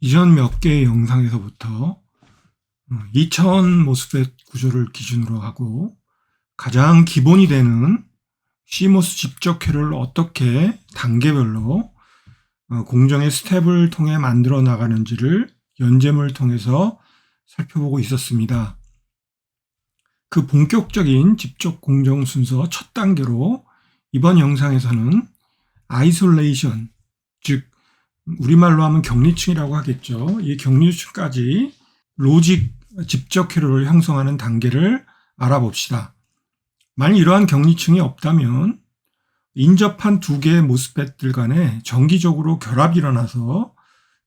이전 몇 개의 영상에서부터 2000 모스펫 구조를 기준으로 하고 가장 기본이 되는 CMOS 집적회로를 어떻게 단계별로 공정의 스텝을 통해 만들어 나가는지를 연잼을 통해서 살펴보고 있었습니다. 그 본격적인 집적 공정 순서 첫 단계로 이번 영상에서는 아이솔레이션, 즉 우리말로 하면 격리층이라고 하겠죠. 이 격리층까지 로직 집적 회로를 형성하는 단계를 알아봅시다. 만약 이러한 격리층이 없다면 인접한 두 개의 모스펫들 간에 정기적으로 결합이 일어나서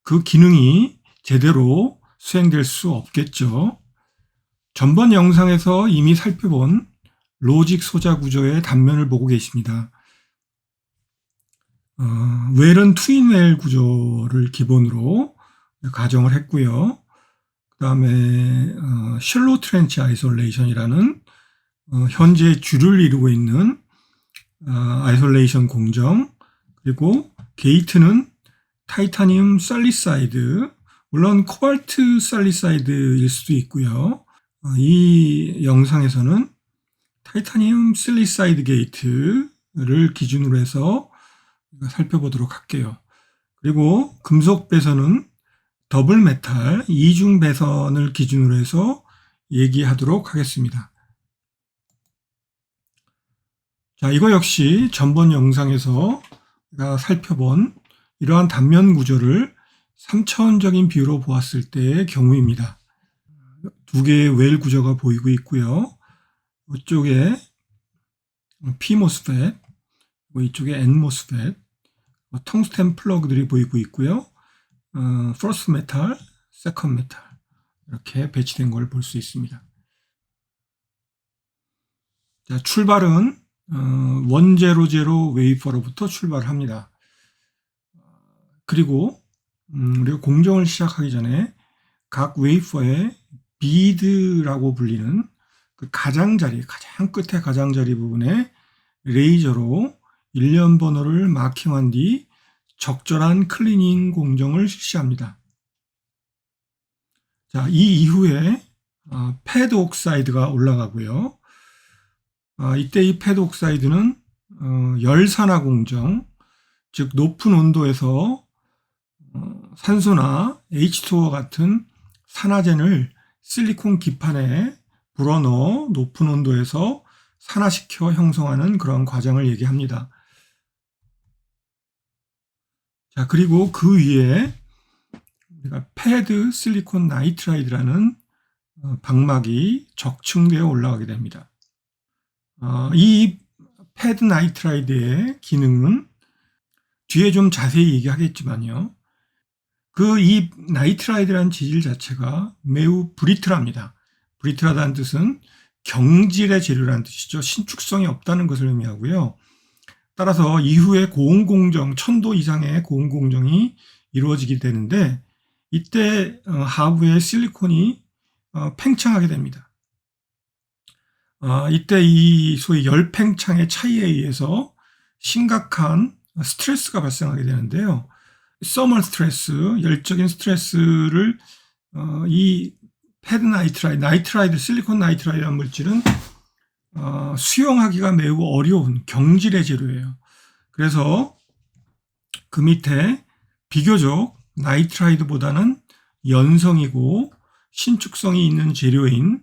그 기능이 제대로 수행될 수 없겠죠. 전번 영상에서 이미 살펴본 로직 소자 구조의 단면을 보고 계십니다. 웰은 트윈 웰 구조를 기본으로 가정을 했고요. 그 다음에 셜로 트렌치 아이솔레이션이라는 현재 주를 이루고 있는 아이솔레이션 공정, 그리고 게이트는 타이타늄 살리사이드, 물론 코발트 살리사이드일 수도 있고요. 이 영상에서는 타이타늄 실리사이드 게이트를 기준으로 해서 살펴보도록 할게요. 그리고 금속 배선은 더블 메탈 이중 배선을 기준으로 해서 얘기하도록 하겠습니다. 자, 이거 역시 전번 영상에서 살펴본 이러한 단면 구조를 3차원적인 뷰로 보았을 때의 경우입니다. 두 개의 웰 구조가 보이고 있고요. 이쪽에 P 모스펫, 이쪽에 N 모스펫, 텅스텐 플러그들이 보이고 있고요. 퍼스트 메탈, 세컨드 메탈 이렇게 배치된 걸 볼 수 있습니다. 자, 출발은 100 웨이퍼로부터 출발을 합니다. 그리고 우리가 공정을 시작하기 전에 각 웨이퍼의 비드라고 불리는 그 가장자리, 가장 끝에 가장자리 부분에 레이저로 일련 번호를 마킹한 뒤 적절한 클리닝 공정을 실시합니다. 자, 이 이후에 패드 옥사이드가 올라가고요. 이때 이 패드 옥사이드는 열산화 공정, 즉 높은 온도에서 산소나 H2O 같은 산화젠을 실리콘 기판에 불어넣어 높은 온도에서 산화시켜 형성하는 그런 과정을 얘기합니다. 자, 그리고 그 위에 우리가 패드 실리콘 나이트라이드라는 방막이 적층되어 올라가게 됩니다. 이 패드 나이트라이드의 기능은 뒤에 좀 자세히 얘기하겠지만요. 이 나이트라이드라는 재질 자체가 매우 브리틀합니다. 브리틀하다는 뜻은 경질의 재료라는 뜻이죠. 신축성이 없다는 것을 의미하고요. 따라서 이후에 고온공정, 1000도 이상의 고온공정이 이루어지게 되는데 이때 하부의 실리콘이 팽창하게 됩니다. 이때 이 소위 열팽창의 차이에 의해서 심각한 스트레스가 발생하게 되는데요. 서멀 스트레스, 열적인 스트레스를 이 패드 나이트라이드, 실리콘 나이트라이드라는 물질은 수용하기가 매우 어려운 경질의 재료예요. 그래서 그 밑에 비교적 나이트라이드보다는 연성이고 신축성이 있는 재료인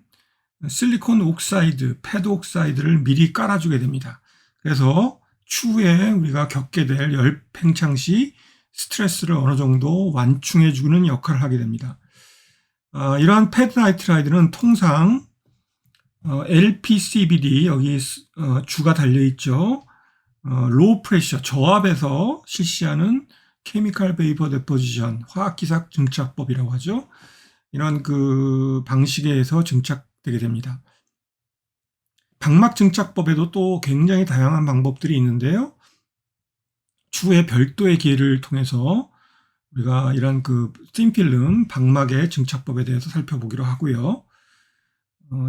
실리콘 옥사이드, 패드 옥사이드를 미리 깔아주게 됩니다. 그래서 추후에 우리가 겪게 될 열팽창 시 스트레스를 어느 정도 완충해주는 역할을 하게 됩니다. 이러한 패드 나이트라이드는 통상 LPCVD, 여기 주가 달려있죠. 로우 프레셔, 저압에서 실시하는 케미컬 베이퍼 데포지션, 화학기삭 증착법이라고 하죠. 이런 그 방식에 의해서 증착되게 됩니다. 방막 증착법에도 또 굉장히 다양한 방법들이 있는데요. 추후에 별도의 기회를 통해서 우리가 이런 그 틴필름 방막의 증착법에 대해서 살펴보기로 하고요.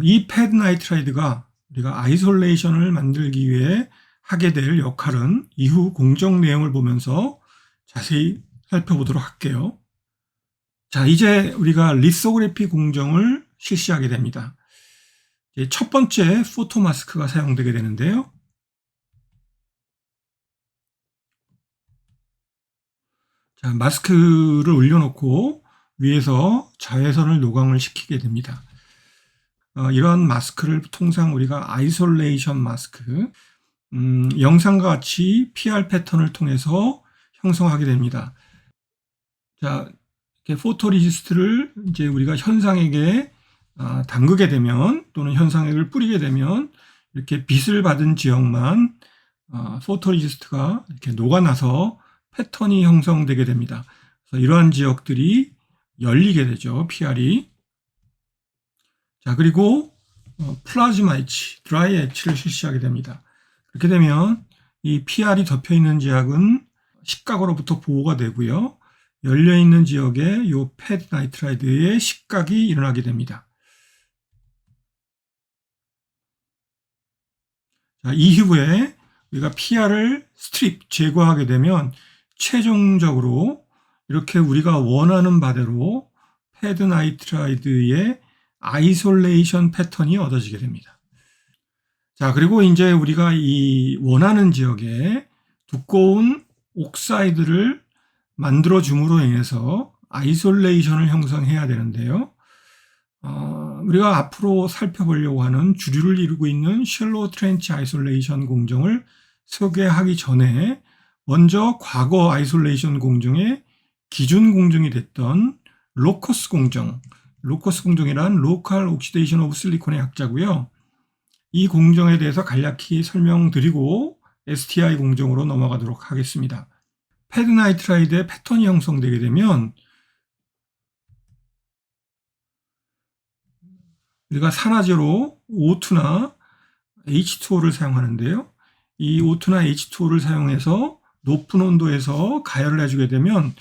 이 패드 나이트라이드가 우리가 아이솔레이션을 만들기 위해 하게 될 역할은 이후 공정 내용을 보면서 자세히 살펴보도록 할게요. 자, 이제 우리가 리소그래피 공정을 실시하게 됩니다. 첫 번째 포토 마스크가 사용되게 되는데요. 자, 마스크를 올려놓고 위에서 자외선을 노광을 시키게 됩니다. 이러한 마스크를 통상 우리가 아이솔레이션 마스크, 영상과 같이 PR 패턴을 통해서 형성하게 됩니다. 자, 이렇게 포토리지스트를 이제 우리가 현상액에 담그게 되면 또는 현상액을 뿌리게 되면 이렇게 빛을 받은 지역만 포토리지스트가 이렇게 녹아나서 패턴이 형성되게 됩니다. 그래서 이러한 지역들이 열리게 되죠. PR이. 자, 그리고 플라즈마 엣지, 드라이 엣지를 실시하게 됩니다. 그렇게 되면 이 PR이 덮여 있는 지역은 식각으로부터 보호가 되고요. 열려 있는 지역에 이 패드 나이트라이드의 식각이 일어나게 됩니다. 자, 이후에 우리가 PR을 스트립 제거하게 되면 최종적으로 이렇게 우리가 원하는 바대로 패드 나이트라이드의 아이솔레이션 패턴이 얻어지게 됩니다. 자, 그리고 이제 우리가 이 원하는 지역에 두꺼운 옥사이드를 만들어 줌으로 인해서 아이솔레이션을 형성해야 되는데요. 우리가 앞으로 살펴보려고 하는 주류를 이루고 있는 셜로우 트렌치 아이솔레이션 공정을 소개하기 전에 먼저 과거 아이솔레이션 공정의 기준 공정이 됐던 로커스 공정, 로커스 공정이란 로컬 옥시데이션 오브 실리콘의 약자고요. 이 공정에 대해서 간략히 설명드리고 STI 공정으로 넘어가도록 하겠습니다. 패드 나이트라이드의 패턴이 형성되게 되면 우리가 산화제로 O2나 H2O를 사용하는데요. 이 O2나 H2O를 사용해서 높은 온도에서 가열을 해주게 되면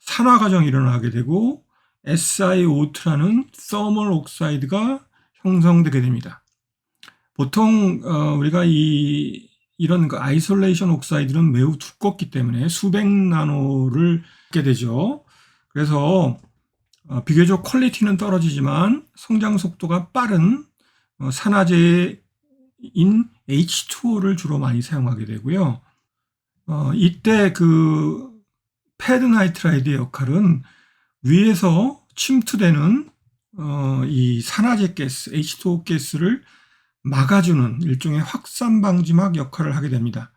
산화 과정이 일어나게 되고 SiO2라는 서멀 옥사이드가 형성되게 됩니다. 보통 우리가 이런 아이솔레이션 옥사이드는 매우 두껍기 때문에 수백 나노를 갖게 되죠. 그래서 비교적 퀄리티는 떨어지지만 성장 속도가 빠른 산화제인 H2O를 주로 많이 사용하게 되고요. 이때 그 패드 나이트라이드의 역할은 위에서 침투되는 이 산화제 가스, H2O 가스를 막아주는 일종의 확산 방지막 역할을 하게 됩니다.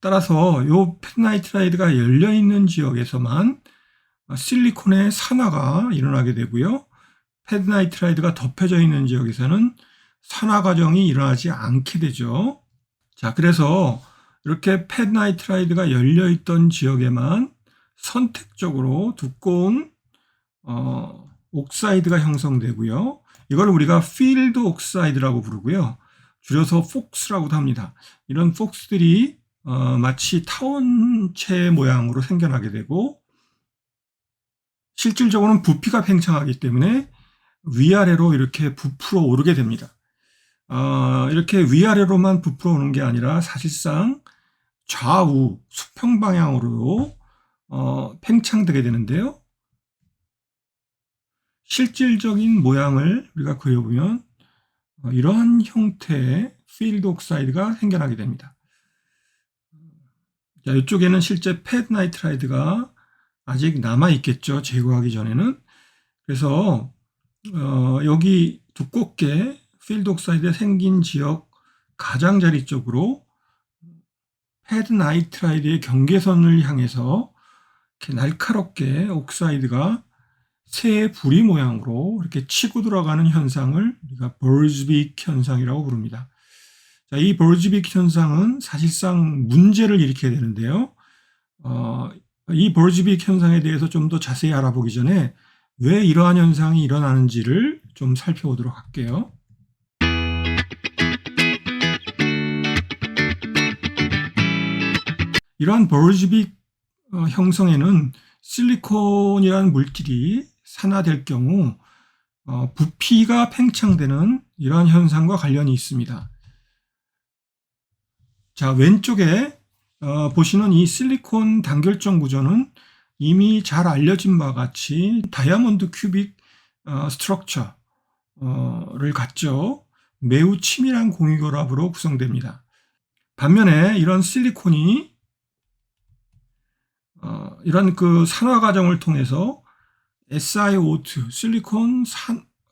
따라서 이 패드 나이트라이드가 열려있는 지역에서만 실리콘의 산화가 일어나게 되고요. 패드 나이트라이드가 덮여져 있는 지역에서는 산화 과정이 일어나지 않게 되죠. 자, 그래서 이렇게 패드 나이트라이드가 열려있던 지역에만 선택적으로 두꺼운 옥사이드가 형성되고요. 이걸 우리가 필드 옥사이드라고 부르고요. 줄여서 폭스라고도 합니다. 이런 폭스들이 마치 타원체 모양으로 생겨나게 되고 실질적으로는 부피가 팽창하기 때문에 위아래로 이렇게 부풀어 오르게 됩니다. 이렇게 위아래로만 부풀어 오는 게 아니라 사실상 좌우 수평 방향으로 팽창되게 되는데요. 실질적인 모양을 우리가 그려보면 이러한 형태의 필드 옥사이드가 생겨나게 됩니다. 자, 이쪽에는 실제 패드 나이트라이드가 아직 남아있겠죠. 제거하기 전에는. 그래서 여기 두껍게 필드 옥사이드에 생긴 지역 가장자리 쪽으로 패드 나이트라이드의 경계선을 향해서 이렇게 날카롭게 옥사이드가 새 부리 모양으로 이렇게 치고 들어가는 현상을 우리가 버즈빅 현상이라고 부릅니다. 자, 이 버즈빅 현상은 사실상 문제를 일으키게 되는데요. 이 버즈빅 현상에 대해서 좀 더 자세히 알아보기 전에 왜 이러한 현상이 일어나는지를 좀 살펴보도록 할게요. 이러한 버즈빅 형성에는 실리콘이라는 물질이 산화될 경우 부피가 팽창되는 이러한 현상과 관련이 있습니다. 자, 왼쪽에 보시는 이 실리콘 단결정 구조는 이미 잘 알려진 바와 같이 다이아몬드 큐빅 스트럭처를 갖죠. 매우 치밀한 공유결합으로 구성됩니다. 반면에 이런 실리콘이 이런 그 산화 과정을 통해서 SiO2, 실리콘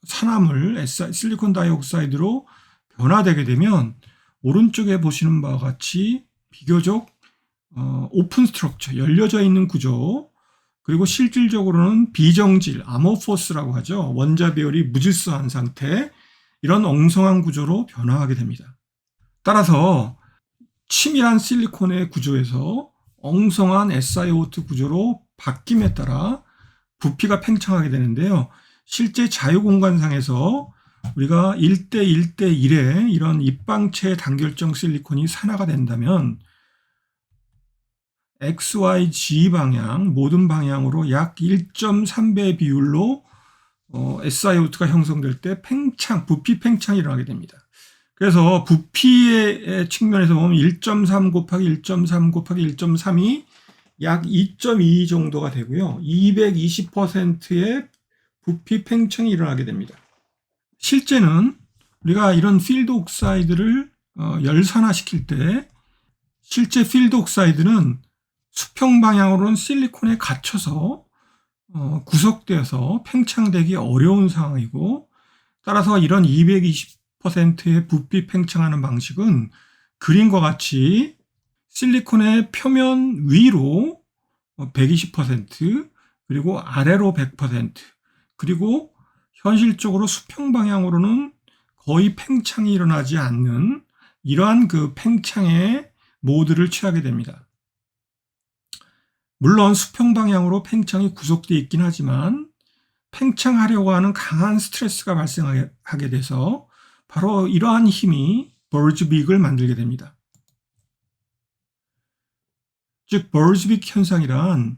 산화물, 실리콘 다이옥사이드로 변화되게 되면 오른쪽에 보시는 바와 같이 비교적 오픈 스트럭처, 열려져 있는 구조, 그리고 실질적으로는 비정질, 아모포스라고 하죠. 원자 배열이 무질서한 상태, 이런 엉성한 구조로 변화하게 됩니다. 따라서 치밀한 실리콘의 구조에서 엉성한 SiO2 구조로 바뀜에 따라 부피가 팽창하게 되는데요. 실제 자유공간상에서 우리가 1대1대1의 이런 입방체 단결정 실리콘이 산화가 된다면 XYZ 방향, 모든 방향으로 약 1.3배 비율로 SiO2가 형성될 때 부피 팽창이 일어나게 됩니다. 그래서 부피의 측면에서 보면 1.3 곱하기 1.3 곱하기 1.3이 약 2.2 정도가 되고요. 220%의 부피 팽창이 일어나게 됩니다. 실제는 우리가 이런 필드 옥사이드를 열산화시킬 때 실제 필드 옥사이드는 수평 방향으로는 실리콘에 갇혀서 구석되어서 팽창되기 어려운 상황이고, 따라서 이런 220%의 부피 팽창하는 방식은 그림과 같이 실리콘의 표면 위로 120%, 그리고 아래로 100%, 그리고 현실적으로 수평 방향으로는 거의 팽창이 일어나지 않는 이러한 그 팽창의 모드를 취하게 됩니다. 물론 수평 방향으로 팽창이 구속되어 있긴 하지만 팽창하려고 하는 강한 스트레스가 발생하게 돼서 바로 이러한 힘이 버즈빅을 만들게 됩니다. 즉 버즈빅 현상이란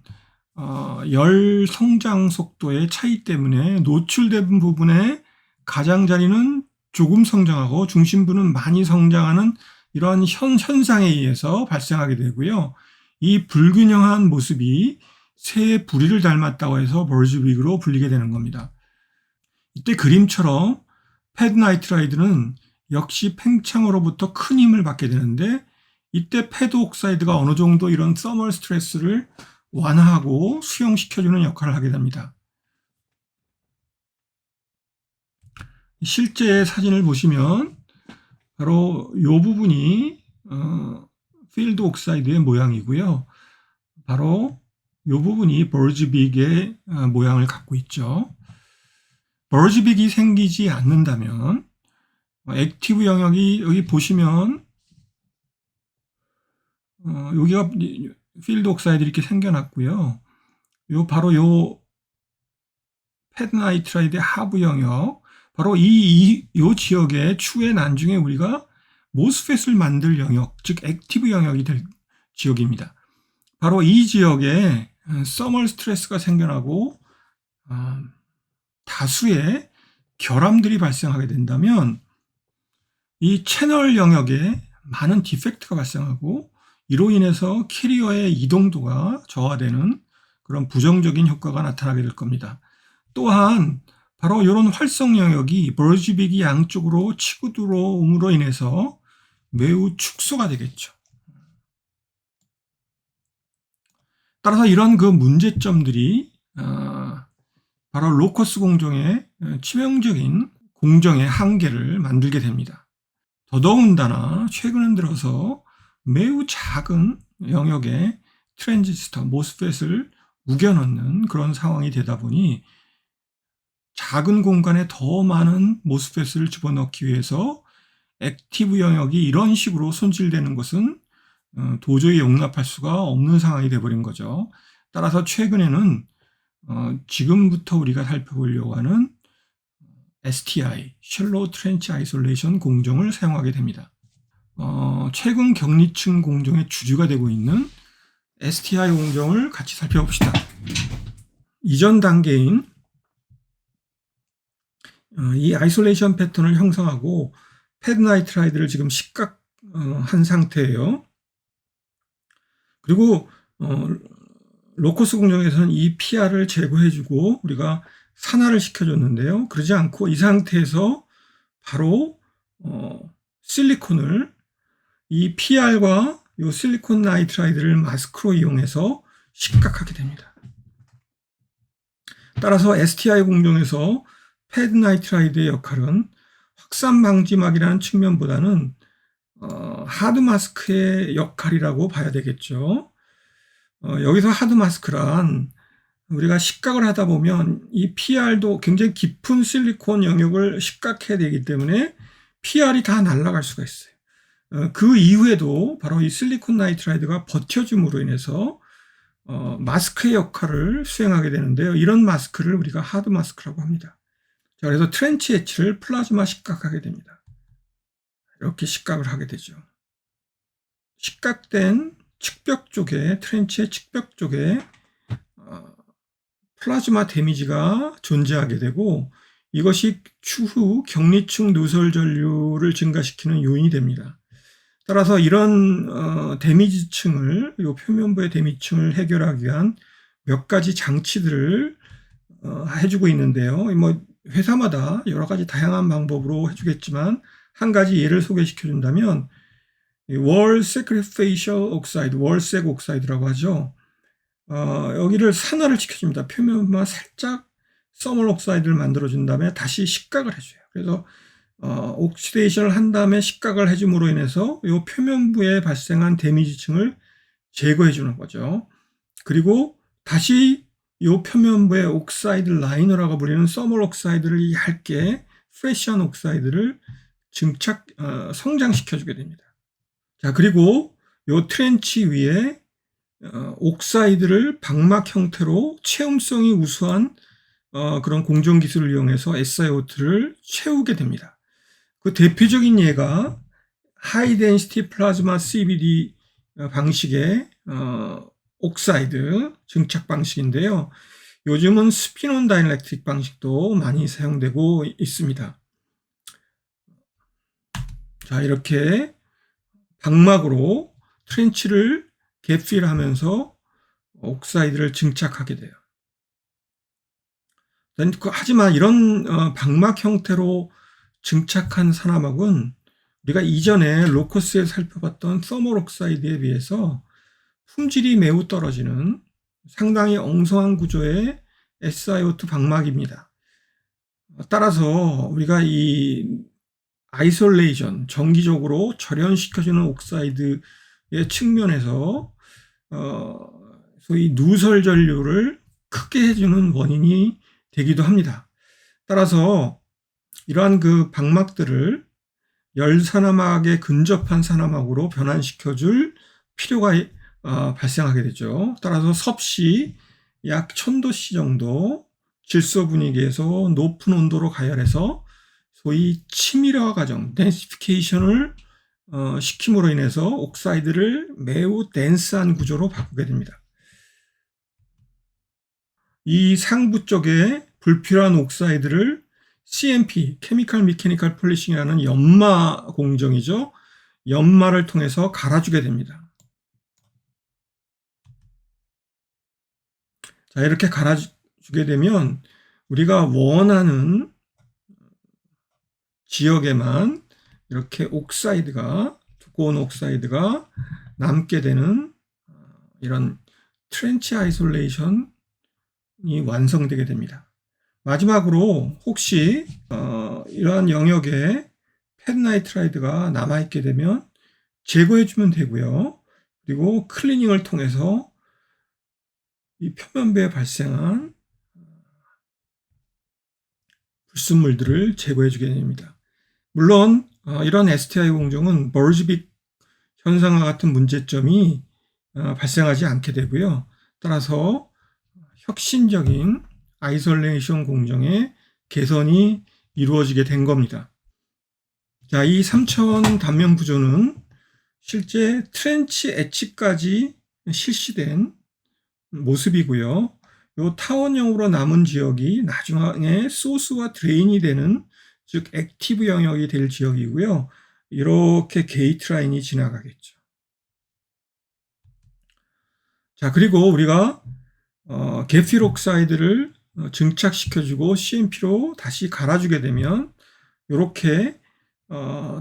열 성장 속도의 차이 때문에 노출된 부분의 가장자리는 조금 성장하고 중심부는 많이 성장하는 이러한 현상에 의해서 발생하게 되고요. 이 불균형한 모습이 새의 부리를 닮았다고 해서 버즈빅으로 불리게 되는 겁니다. 이때 그림처럼 패드 나이트라이드는 역시 팽창으로부터 큰 힘을 받게 되는데, 이때 패드 옥사이드가 어느 정도 이런 서멀 스트레스를 완화하고 수용시켜주는 역할을 하게 됩니다. 실제 사진을 보시면 바로 이 부분이 필드 옥사이드의 모양이고요. 바로 이 부분이 버즈빅의 모양을 갖고 있죠. 버즈빅이 생기지 않는다면 액티브 영역이 여기 보시면 여기가 필드 옥사이드 이렇게 생겨났고요. 바로 요 패드 나이트라이드의 하부 영역, 바로 이 지역의 추후에 나중에 우리가 모스펫을 만들 영역, 즉 액티브 영역이 될 지역입니다. 바로 이 지역에 서멀 스트레스가 생겨나고 다수의 결함들이 발생하게 된다면 이 채널 영역에 많은 디펙트가 발생하고 이로 인해서 캐리어의 이동도가 저하되는 그런 부정적인 효과가 나타나게 될 겁니다. 또한 바로 이런 활성 영역이 버즈빅이 양쪽으로 치고 들어옴으로 인해서 매우 축소가 되겠죠. 따라서 이런 그 문제점들이 바로 로커스 공정의 치명적인 공정의 한계를 만들게 됩니다. 더더군다나 최근 들어서 매우 작은 영역의 트랜지스터, 모스펫을 우겨넣는 그런 상황이 되다 보니 작은 공간에 더 많은 모스펫을 집어넣기 위해서 액티브 영역이 이런 식으로 손질되는 것은 도저히 용납할 수가 없는 상황이 되어버린 거죠. 따라서 최근에는 지금부터 우리가 살펴보려고 하는 STI, Shallow Trench Isolation 공정을 사용하게 됩니다. 최근 격리층 공정의 주류가 되고 있는 STI 공정을 같이 살펴봅시다. 이전 단계인 이 아이솔레이션 패턴을 형성하고 패드 나이트라이드를 지금 식각한 상태예요. 그리고 로커스 공정에서는 이 PR을 제거해주고 우리가 산화를 시켜줬는데요. 그러지 않고 이 상태에서 바로 실리콘을 이 PR과 이 실리콘 나이트라이드를 마스크로 이용해서 식각하게 됩니다. 따라서 STI 공정에서 패드 나이트라이드의 역할은 확산 방지막이라는 측면보다는 하드 마스크의 역할이라고 봐야 되겠죠. 여기서 하드 마스크란 우리가 식각을 하다 보면 이 PR도 굉장히 깊은 실리콘 영역을 식각해야 되기 때문에 PR이 다 날아갈 수가 있어요. 그 이후에도 바로 이 실리콘 나이트라이드가 버텨줌으로 인해서 마스크의 역할을 수행하게 되는데요. 이런 마스크를 우리가 하드 마스크라고 합니다. 자, 그래서 트렌치 엣지를 플라즈마 식각하게 됩니다. 이렇게 식각을 하게 되죠. 식각된 측벽 쪽에, 트렌치의 측벽 쪽에 플라즈마 데미지가 존재하게 되고 이것이 추후 격리층 누설 전류를 증가시키는 요인이 됩니다. 따라서 이런 데미지층을, 이 표면부의 데미지층을 해결하기 위한 몇 가지 장치들을 해주고 있는데요. 뭐 회사마다 여러 가지 다양한 방법으로 해주겠지만 한 가지 예를 소개시켜 준다면 월 세크리페이셜 옥사이드, 월색 옥사이드라고 하죠. 여기를 산화를 시켜줍니다. 표면만 살짝 서멀 옥사이드를 만들어준 다음에 다시 식각을 해줘요. 그래서 옥시데이션을 한 다음에 식각을 해줌으로 인해서 이 표면부에 발생한 데미지층을 제거해 주는 거죠. 그리고 다시 이 표면부의 옥사이드 라이너라고 불리는 서멀 옥사이드를 얇게 프레시한 옥사이드를 성장시켜 주게 됩니다. 자, 그리고 이 트렌치 위에 옥사이드를 방막 형태로 체험성이 우수한 그런 공정 기술을 이용해서 SiO2를 채우게 됩니다. 그 대표적인 예가 하이 덴시티 플라즈마 CVD 방식의 옥사이드 증착 방식인데요. 요즘은 스피논 다이렉트릭 방식도 많이 사용되고 있습니다. 자, 이렇게 방막으로 트렌치를 갭필하면서 옥사이드를 증착하게 돼요. 하지만 이런 방막 형태로 증착한 산화막은 우리가 이전에 로커스에 살펴봤던 서멀 옥사이드에 비해서 품질이 매우 떨어지는 상당히 엉성한 구조의 SiO2 방막입니다. 따라서 우리가 이 아이솔레이션, 정기적으로 절연시켜주는 옥사이드의 측면에서 소위 누설 전류를 크게 해주는 원인이 되기도 합니다. 따라서 이러한 그 방막들을 열산화막에 근접한 산화막으로 변환시켜줄 필요가 발생하게 되죠. 따라서 섭씨 약 1000도씨 정도 질소 분위기에서 높은 온도로 가열해서 소위 치밀화 과정, 덴시피케이션을 시킴으로 인해서 옥사이드를 매우 덴스한 구조로 바꾸게 됩니다. 이 상부 쪽에 불필요한 옥사이드를 CMP, 케미컬 미케니컬 폴리싱이라는 연마 공정이죠. 연마를 통해서 갈아주게 됩니다. 자, 이렇게 갈아주게 되면 우리가 원하는 지역에만 이렇게 옥사이드가, 두꺼운 옥사이드가 남게 되는 이런 트렌치 아이솔레이션이 완성되게 됩니다. 마지막으로 혹시 이러한 영역에 패드 나이트라이드가 남아있게 되면 제거해주면 되고요. 그리고 클리닝을 통해서 이 표면부에 발생한 불순물들을 제거해주게 됩니다. 물론 이런 STI 공정은 버즈빅 현상과 같은 문제점이 발생하지 않게 되고요. 따라서 혁신적인 아이솔레이션 공정의 개선이 이루어지게 된 겁니다. 자, 이 3차원 단면 구조는 실제 트렌치 엣지까지 실시된 모습이고요. 이 타원형으로 남은 지역이 나중에 소스와 드레인이 되는, 즉 액티브 영역이 될 지역이고요. 이렇게 게이트 라인이 지나가겠죠. 자, 그리고 우리가 계필 옥사이드를 증착시켜주고 CMP로 다시 갈아주게 되면 이렇게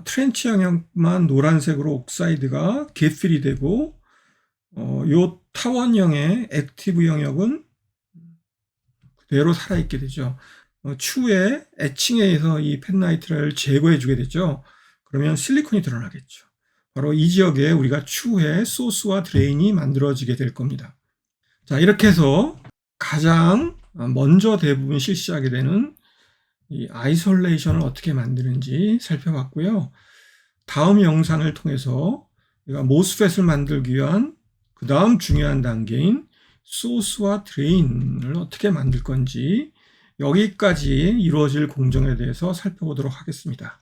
트렌치 영역만 노란색으로 옥사이드가 계필이 되고 요 타원형의 액티브 영역은 그대로 살아있게 되죠. 추후에 에칭에 의해서 이 펜나이트를 제거해 주게 되죠. 그러면 실리콘이 드러나겠죠. 바로 이 지역에 우리가 추후에 소스와 드레인이 만들어지게 될 겁니다. 자, 이렇게 해서 가장 먼저 대부분 실시하게 되는 이 아이솔레이션을 어떻게 만드는지 살펴봤고요. 다음 영상을 통해서 우리가 모스펫을 만들기 위한 그 다음 중요한 단계인 소스와 드레인을 어떻게 만들 건지 여기까지 이루어질 공정에 대해서 살펴보도록 하겠습니다.